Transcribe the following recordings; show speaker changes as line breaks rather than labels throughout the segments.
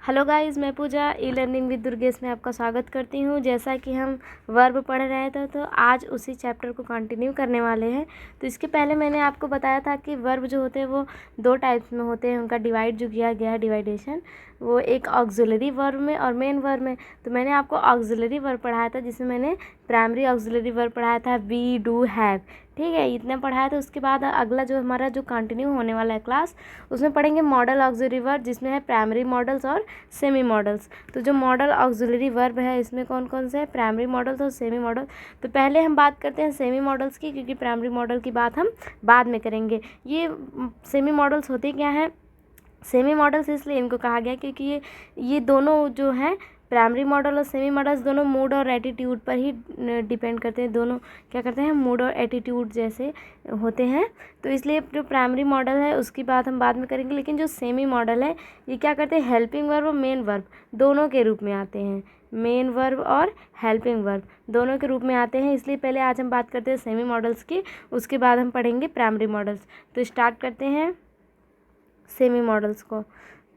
Hello guys, मैं पूजा e learning with Durgesh में आपका स्वागत करती हूँ। जैसा कि हम वर्ब पढ़ रहे थे तो आज उसी चैप्टर को कंटिन्यू करने वाले हैं। तो इसके पहले मैंने आपको बताया था कि वर्ब जो होते हैं वो दो टाइप्स में होते हैं, उनका डिवाइड जो किया गया है डिवाइडेशन, वो एक ऑक्सिलरी वर्ब में और मेन वर्ब में। तो मैंने आपको ऑक्सिलरी वर्ब पढ़ाया था जिसमें मैंने प्राइमरी ऑक्सिलरी वर्ब पढ़ाया था वी डू हैव, ठीक है, इतना पढ़ाया था। उसके बाद अगला जो हमारा जो कंटिन्यू होने वाला है क्लास, उसमें पढ़ेंगे मॉडल ऑक्सिलरी वर्ब जिसमें है प्राइमरी मॉडल्स और सेमी मॉडल्स। तो जो मॉडल ऑक्सिलरी वर्ब है इसमें कौन कौन से हैं, प्राइमरी मॉडल्स और सेमी मॉडल। तो पहले हम बात करते हैं सेमी मॉडल्स की, क्योंकि प्राइमरी मॉडल की बात हम बाद में करेंगे। ये सेमी मॉडल्स होते क्या हैं, सेमी मॉडल्स इसलिए इनको कहा गया क्योंकि ये दोनों जो हैं प्राइमरी मॉडल और सेमी मॉडल्स दोनों मूड और एटीट्यूड पर ही डिपेंड करते हैं। दोनों क्या करते हैं, मूड और एटीट्यूड जैसे होते हैं। तो इसलिए जो प्राइमरी मॉडल है उसकी बात हम बाद में करेंगे, लेकिन जो सेमी मॉडल है ये क्या करते हैं, हेल्पिंग वर्ब और मेन वर्ब दोनों के रूप में आते हैं। मेन वर्ब और हेल्पिंग वर्ब दोनों के रूप में आते हैं। इसलिए पहले आज हम बात करते हैं सेमी मॉडल्स की, उसके बाद हम पढ़ेंगे प्राइमरी मॉडल्स। तो स्टार्ट करते हैं सेमी मॉडल्स को।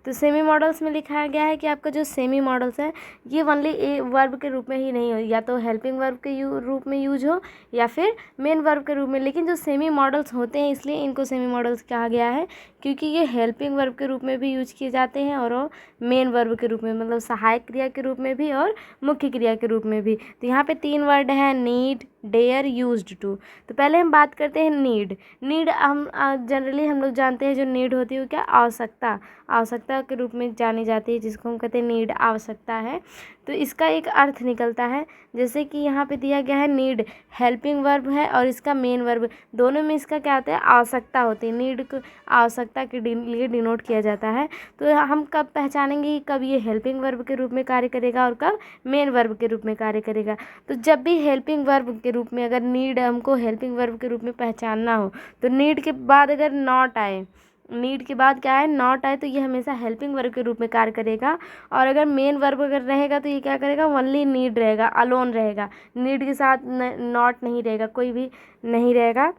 तो सेमी मॉडल्स में लिखाया गया है कि आपका जो सेमी मॉडल्स है ये ओनली ए वर्ब के रूप में ही नहीं हो, या तो हेल्पिंग वर्ब के रूप में यूज हो या फिर मेन वर्ब के रूप में। लेकिन जो सेमी मॉडल्स होते हैं इसलिए इनको सेमी मॉडल्स कहा गया है क्योंकि ये हेल्पिंग वर्ब के रूप में भी यूज किए जाते हैं और मेन वर्ब के रूप में, मतलब सहायक क्रिया के रूप में भी और मुख्य क्रिया के रूप में भी। तो यहाँ पे 3 वर्ड हैं, नीड, डेयर, यूज्ड टू। तो पहले हम बात करते हैं नीड। नीड हम जनरली हम लोग जानते हैं जो नीड होती है वो क्या, आवश्यकता, आवश्यकता के रूप में जानी जाती है, जिसको हम कहते हैं नीड, आवश्यकता है। तो इसका एक अर्थ निकलता है, जैसे कि यहाँ पे दिया गया है नीड हेल्पिंग वर्ब है और इसका मेन वर्ब, दोनों में इसका क्या होता है, आवश्यकता होती है। नीड को आवश्यकता के लिए डिनोट किया जाता है। तो हम कब पहचानेंगे कि कब ये हेल्पिंग वर्ब के रूप में कार्य करेगा और कब मेन वर्ब के रूप में कार्य करेगा। तो जब भी हेल्पिंग वर्ब के रूप में अगर नीड हमको हेल्पिंग वर्ब के रूप में पहचानना हो, तो नीड के बाद अगर नॉट आए, नीड के बाद क्या है, नॉट आए, तो ये हमेशा हेल्पिंग वर्ब के रूप में कार्य करेगा। और अगर मेन वर्ब अगर रहेगा तो ये क्या करेगा, ओनली नीड रहेगा, अलोन रहेगा, नीड के साथ नॉट नहीं रहेगा, कोई भी नहीं रहेगा।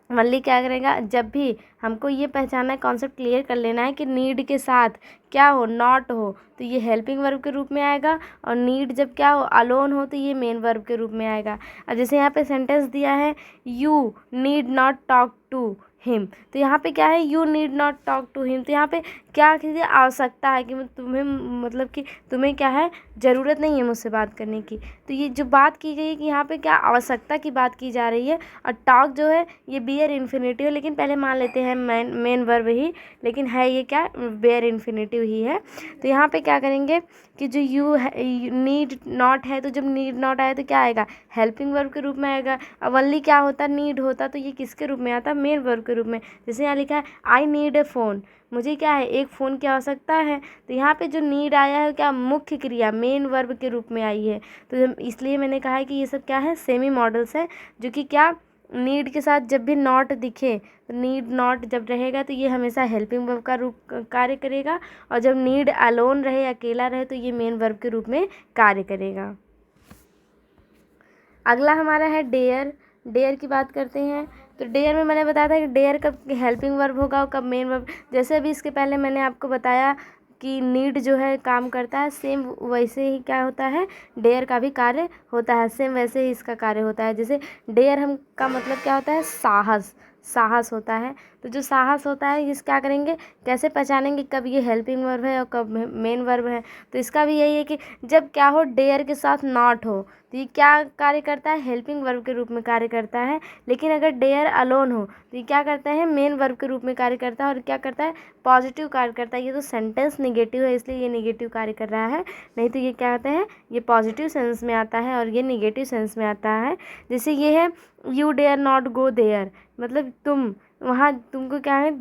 ओनली क्या करेगा, जब भी हमको ये पहचानना है, कॉन्सेप्ट क्लियर कर लेना है कि नीड के साथ क्या हो, नॉट हो, तो ये हेल्पिंग वर्ब के रूप में आएगा। और नीड जब क्या हो, अलोन हो, तो ये मेन वर्ब के रूप में आएगा। अब जैसे यहाँ पे सेंटेंस दिया है, you need not talk to him, तो यहाँ पे क्या है, you need not talk to him. तो यहाँ पे क्या की आवश्यकता है कि तुम्हें, मतलब कि तुम्हें क्या है, ज़रूरत नहीं है मुझसे बात करने की। तो ये जो बात की गई है कि यहाँ पे क्या आवश्यकता की बात की जा रही है। और टॉक जो है ये बियर इन्फिनेटिव, लेकिन पहले मान लेते हैं मेन वर्ब ही, लेकिन है ये क्या, बियर इन्फिनेटिव ही है। तो यहाँ पे क्या करेंगे कि जो यू है, नीड नॉट है, तो जब नीड नॉट आए तो क्या आएगा, हेल्पिंग वर्ब के रूप में आएगा। अब ओनली क्या होता, नीड होता, तो ये किसके रूप में आता, मेन वर्ब के रूप में। जैसे यहाँ लिखा है आई नीड ए फ़ोन, मुझे क्या है, एक फ़ोन की आवश्यकता है। तो यहाँ पे जो नीड आया है क्या, मुख्य क्रिया मेन वर्ब के रूप में आई है। तो इसलिए मैंने कहा है कि ये सब क्या है, सेमी मॉडल्स है, जो कि क्या, नीड के साथ जब भी नॉट दिखे, तो नीड नॉट जब रहेगा तो ये हमेशा हेल्पिंग वर्ब का रूप कार्य करेगा। और जब नीड अलोन रहे, अकेला रहे, तो ये मेन वर्ब के रूप में कार्य करेगा। अगला हमारा है डेयर। डेयर की बात करते हैं। तो डेयर में मैंने बताया था कि डेयर कब हेल्पिंग वर्ब होगा और कब मेन वर्ब। जैसे अभी इसके पहले मैंने आपको बताया कि नीड जो है काम करता है, सेम वैसे ही क्या होता है, डेयर का भी कार्य होता है, सेम वैसे ही इसका कार्य होता है। जैसे डेयर हम का मतलब क्या होता है, साहस, साहस होता है। तो जो साहस होता है इस क्या करेंगे, कैसे पहचानेंगे कब ये हेल्पिंग वर्ब है और कब मेन वर्ब है। तो इसका भी यही है कि जब क्या हो, डेयर के साथ नॉट हो, तो ये क्या कार्य करता है, हेल्पिंग वर्ब के रूप में कार्य करता है। लेकिन अगर डेयर अलोन हो तो ये क्या करता है, मेन वर्ब के रूप में कार्य करता है। और क्या करता है, पॉजिटिव कार्य करता है। ये तो सेंटेंस निगेटिव है इसलिए ये निगेटिव कार्य कर रहा है, नहीं तो ये क्या कहते हैं, ये पॉजिटिव सेंस में आता है और ये निगेटिव सेंस में आता है। जैसे ये है you dare not go there, मतलब तुम वहाँ, तुमको क्या है,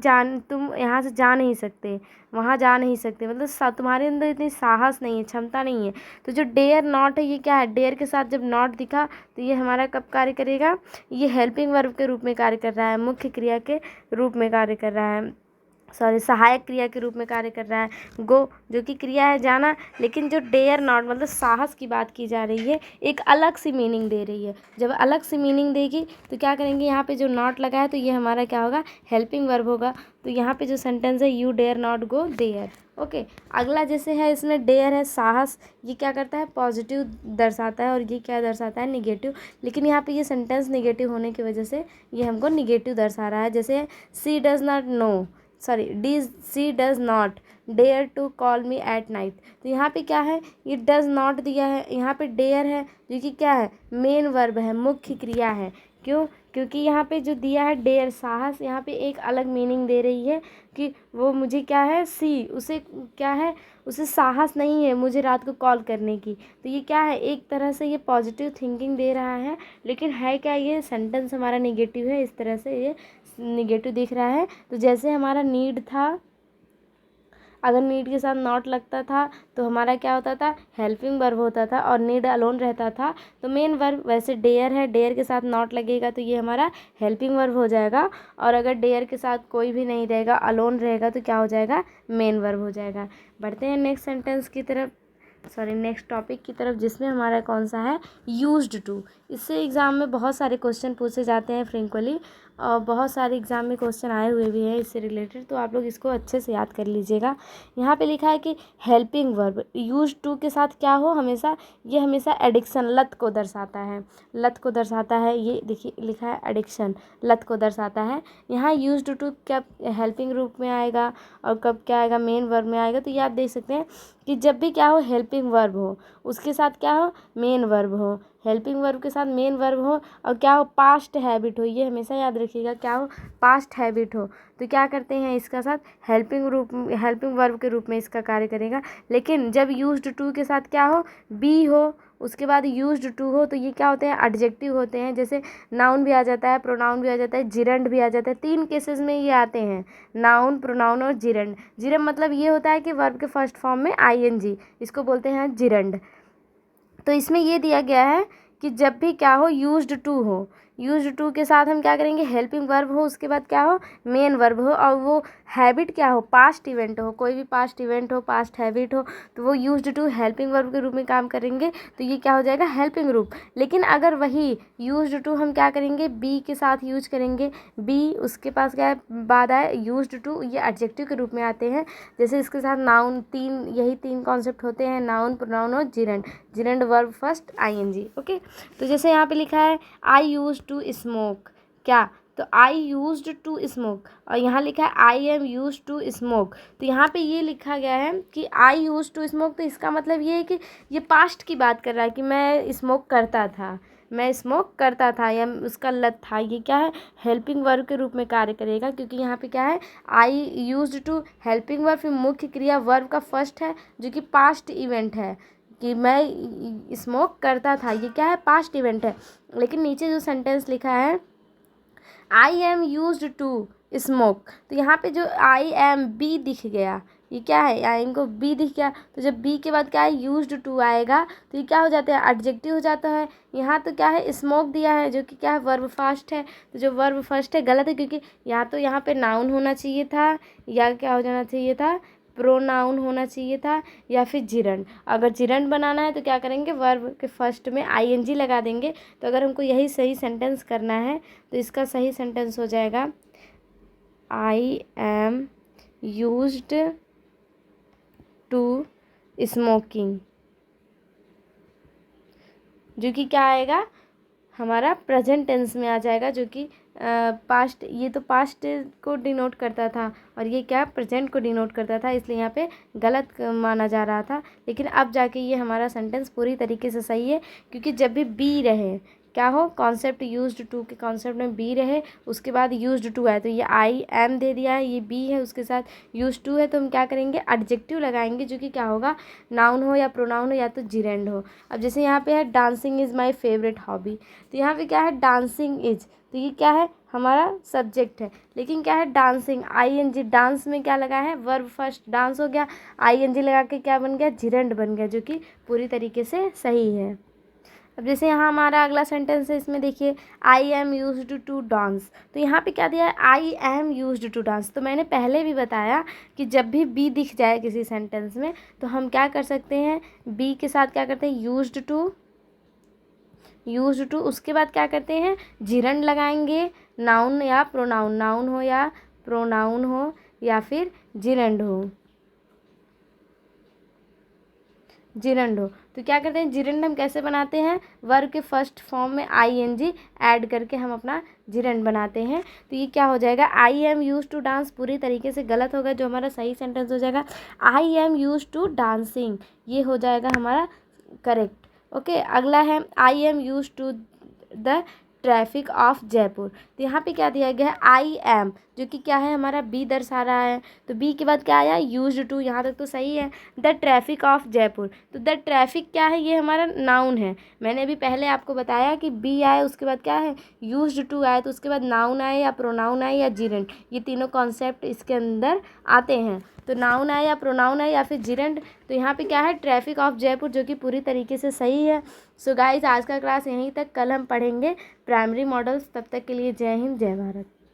तुम यहाँ से जा नहीं सकते, वहाँ जा नहीं सकते, मतलब तुम्हारे अंदर इतनी साहस नहीं है, क्षमता नहीं है। तो जो डेयर नॉट है ये क्या है, डेयर के साथ जब नॉट दिखा तो ये हमारा कब कार्य करेगा, ये हेल्पिंग वर्ब के रूप में कार्य कर रहा है, मुख्य क्रिया के रूप में कार्य कर रहा है। सहायक क्रिया के रूप में कार्य कर रहा है। गो जो कि क्रिया है जाना, लेकिन जो डेयर नॉट मतलब साहस की बात की जा रही है, एक अलग सी मीनिंग दे रही है। जब अलग सी मीनिंग देगी तो क्या करेंगे, यहाँ पे जो नॉट लगा है तो ये हमारा क्या होगा, हेल्पिंग वर्ब होगा। तो यहाँ पे जो सेंटेंस है, you dare not go there. Okay, अगला जैसे है इसमें डेयर है साहस, ये क्या करता है, पॉजिटिव दर्शाता है, और ये क्या दर्शाता है, निगेटिव। लेकिन यहाँ पे ये सेंटेंस निगेटिव होने की वजह से ये हमको निगेटिव दर्शा रहा है। जैसे she does not know, she does not dare to call me at night. तो यहाँ पे क्या है, ये डज नॉट दिया है, यहाँ पे डेयर है जो कि क्या है, मेन वर्ब है, मुख्य क्रिया है। क्यों, क्योंकि यहाँ पे जो दिया है डेयर साहस, यहाँ पे एक अलग मीनिंग दे रही है कि वो मुझे क्या है, उसे क्या है, उसे साहस नहीं है मुझे रात को कॉल करने की। तो ये क्या है, एक तरह से ये पॉजिटिव थिंकिंग दे रहा है, लेकिन है क्या, ये सेंटेंस हमारा नेगेटिव है, इस तरह से ये निगेटिव दिख रहा है। तो जैसे हमारा नीड था, अगर नीड के साथ नॉट लगता था तो हमारा क्या होता था, हेल्पिंग वर्ब होता था, और नीड अलोन रहता था तो मेन वर्ब। वैसे डेयर है, डेयर के साथ नॉट लगेगा तो ये हमारा हेल्पिंग वर्ब हो जाएगा, और अगर डेयर के साथ कोई भी नहीं रहेगा, अलोन रहेगा, तो क्या हो जाएगा, मेन वर्ब हो जाएगा। बढ़ते हैं नेक्स्ट सेंटेंस की तरफ, नेक्स्ट टॉपिक की तरफ, जिसमें हमारा कौन सा है, यूज्ड टू। इससे एग्ज़ाम में बहुत सारे क्वेश्चन पूछे जाते हैं फ्रिक्वेंटली, और बहुत सारे एग्ज़ाम में क्वेश्चन आए हुए भी हैं इससे रिलेटेड, तो आप लोग इसको अच्छे से याद कर लीजिएगा। यहाँ पे लिखा है कि हेल्पिंग वर्ब यूज्ड टू के साथ क्या हो, हमेशा ये हमेशा एडिक्शन, लत को दर्शाता है, लत को दर्शाता है। ये देखिए लिखा है एडिक्शन, लत को दर्शाता है। यहाँ यूज्ड टू क्या हेल्पिंग रूप में आएगा, और कब क्या आएगा, मेन वर्ब में आएगा। तो ये आप देख सकते हैं कि जब भी क्या हो, हेल्पिंग वर्ब हो, उसके साथ क्या हो, मेन वर्ब हो, हेल्पिंग वर्ब के साथ मेन वर्ब हो, और क्या हो, पास्ट हैबिट हो। ये हमेशा याद रखिएगा, क्या हो, पास्ट हैबिट हो। तो क्या करते हैं, इसका साथ हेल्पिंग वर्ब के रूप में इसका कार्य करेगा। लेकिन जब यूज्ड टू के साथ क्या हो, बी हो, उसके बाद यूज्ड टू हो, तो ये क्या होते हैं, एडजेक्टिव होते हैं। जैसे नाउन भी आ जाता है, प्रोनाउन भी आ जाता है, जिरंड भी आ जाता है। 3 केसेस में ये आते हैं, नाउन, प्रोनाउन और जिरंड। जिरंड मतलब ये होता है कि वर्ब के फर्स्ट फॉर्म में आईएनजी, इसको बोलते हैं जिरंड। तो इसमें ये दिया गया है कि जब भी क्या हो, यूज्ड टू हो, यूज्ड टू के साथ हम क्या करेंगे, हेल्पिंग वर्ब हो, उसके बाद क्या हो, मेन वर्ब हो, और वो हैबिट क्या हो, पास्ट इवेंट हो, कोई भी पास्ट इवेंट हो, पास्ट हैबिट हो, तो वो यूज्ड टू हेल्पिंग वर्ब के रूप में काम करेंगे। तो ये क्या हो जाएगा, हेल्पिंग रूप। लेकिन अगर वही यूज्ड टू हम क्या करेंगे, बी के साथ यूज करेंगे, बी उसके पास क्या है, बाद आए यूज्ड टू, ये एडजेक्टिव के रूप में आते हैं। जैसे इसके साथ नाउन, यही तीन कॉन्सेप्ट होते हैं, नाउन, प्रोनाउन और gerund. Gerund verb first ING. Okay, तो जैसे यहाँ पे लिखा है आई यूज टू स्मोक, क्या, तो आई यूज्ड टू स्मोक, और यहाँ लिखा है I am use to smoke. तो यहाँ पे ये लिखा गया है कि आई यूज टू स्मोक, तो इसका मतलब ये है कि ये पास्ट की बात कर रहा है कि मैं स्मोक करता था, मैं स्मोक करता था, या उसका लत था। ये क्या है, हेल्पिंग वर्ब के रूप में कार्य करेगा, क्योंकि यहाँ पे क्या है, I used to helping verb, फिर मुख्य क्रिया वर्ब का फर्स्ट है जो कि पास्ट इवेंट है, कि मैं स्मोक करता था, ये क्या है, पास्ट इवेंट है। लेकिन नीचे जो सेंटेंस लिखा है I am used to smoke, तो यहाँ पे जो आई एम बी दिख गया, ये क्या है, आई एम को बी दिख गया, तो जब बी के बाद क्या है, यूज्ड टू आएगा, तो ये क्या हो जाता है, एडजेक्टिव हो जाता है। यहाँ तो क्या है, स्मोक दिया है जो कि क्या है, वर्ब फर्स्ट है, तो जो वर्ब फर्स्ट है गलत है, क्योंकि या तो यहाँ पे नाउन होना चाहिए था, या क्या हो जाना चाहिए था, प्रोनाउन होना चाहिए था, या फिर जिरंड। अगर जिरंड बनाना है तो क्या करेंगे, वर्ब के फर्स्ट में आईएनजी लगा देंगे। तो अगर हमको यही सही सेंटेंस करना है तो इसका सही सेंटेंस हो जाएगा I am used to smoking, जो कि क्या आएगा, हमारा प्रेजेंट टेंस में आ जाएगा, जो कि पास्ट, ये तो पास्ट को डिनोट करता था, और ये क्या, प्रेजेंट को डिनोट करता था, इसलिए यहाँ पे गलत माना जा रहा था। लेकिन अब जाके ये हमारा सेंटेंस पूरी तरीके से सही है, क्योंकि जब भी बी रहे, क्या हो, कॉन्सेप्ट यूज्ड टू के कॉन्सेप्ट में बी रहे, उसके बाद यूज्ड टू है, तो ये आई एम दे दिया है, ये बी है, उसके साथ यूज्ड टू है, तो हम क्या करेंगे, एडजेक्टिव लगाएंगे, जो कि क्या होगा, नाउन हो या प्रोनाउन हो या तो जिरेंड हो। अब जैसे यहाँ पे है dancing is my favourite hobby, तो यहाँ पे क्या है, डांसिंग इज, तो ये क्या है, हमारा सब्जेक्ट है, लेकिन क्या है, डांसिंग, आईएनजी, डांस में क्या लगा है, वर्ब फर्स्ट डांस हो गया, आईएनजी लगा के क्या बन गया, जिरंड बन गया, जो कि पूरी तरीके से सही है। अब जैसे यहाँ हमारा अगला सेंटेंस है, इसमें देखिए I am used to dance. तो यहाँ पे क्या दिया है, I am used to dance. तो मैंने पहले भी बताया कि जब भी बी दिख जाए किसी सेंटेंस में तो हम क्या कर सकते हैं, बी के साथ क्या करते हैं, यूज्ड टू, उसके बाद क्या करते हैं, जिरंड लगाएंगे, नाउन या प्रोनाउन, नाउन हो या प्रोनाउन हो या फिर जिरंड हो, जिरंड हो। तो क्या करते हैं, जिरंड हम कैसे बनाते हैं, वर्ब के फर्स्ट फॉर्म में आईएनजी ऐड करके हम अपना जिरंड बनाते हैं। तो ये क्या हो जाएगा, I am use to dance पूरी तरीके से गलत होगा, जो हमारा सही सेंटेंस हो जाएगा I am use to dancing, ये हो जाएगा हमारा करेक्ट। ओके, अगला है I am use to the traffic of Jaipur. तो यहाँ पे क्या दिया गया है, आई एम, जो कि क्या है, हमारा बी दर्शा रहा है। तो बी के बाद क्या आया, यूज्ड टू, यहाँ तक तो सही है। द ट्रैफिक ऑफ जयपुर, तो द ट्रैफिक क्या है, ये हमारा नाउन है। मैंने अभी पहले आपको बताया कि बी आए उसके बाद क्या है, यूज्ड टू आए, तो उसके बाद नाउन आए या प्रोनाउन आए या जिरंड, ये तीनों कॉन्सेप्ट इसके अंदर आते हैं। तो नाउन आए या प्रोनाउन आए या फिर जिरंड। तो यहाँ पे क्या है, ट्रैफिक ऑफ जयपुर, जो कि पूरी तरीके से सही है। सो गाइज, आज का क्लास यहीं तक, कल हम पढ़ेंगे प्राइमरी मॉडल्स। तब तक के लिए जय हिंद, जय भारत।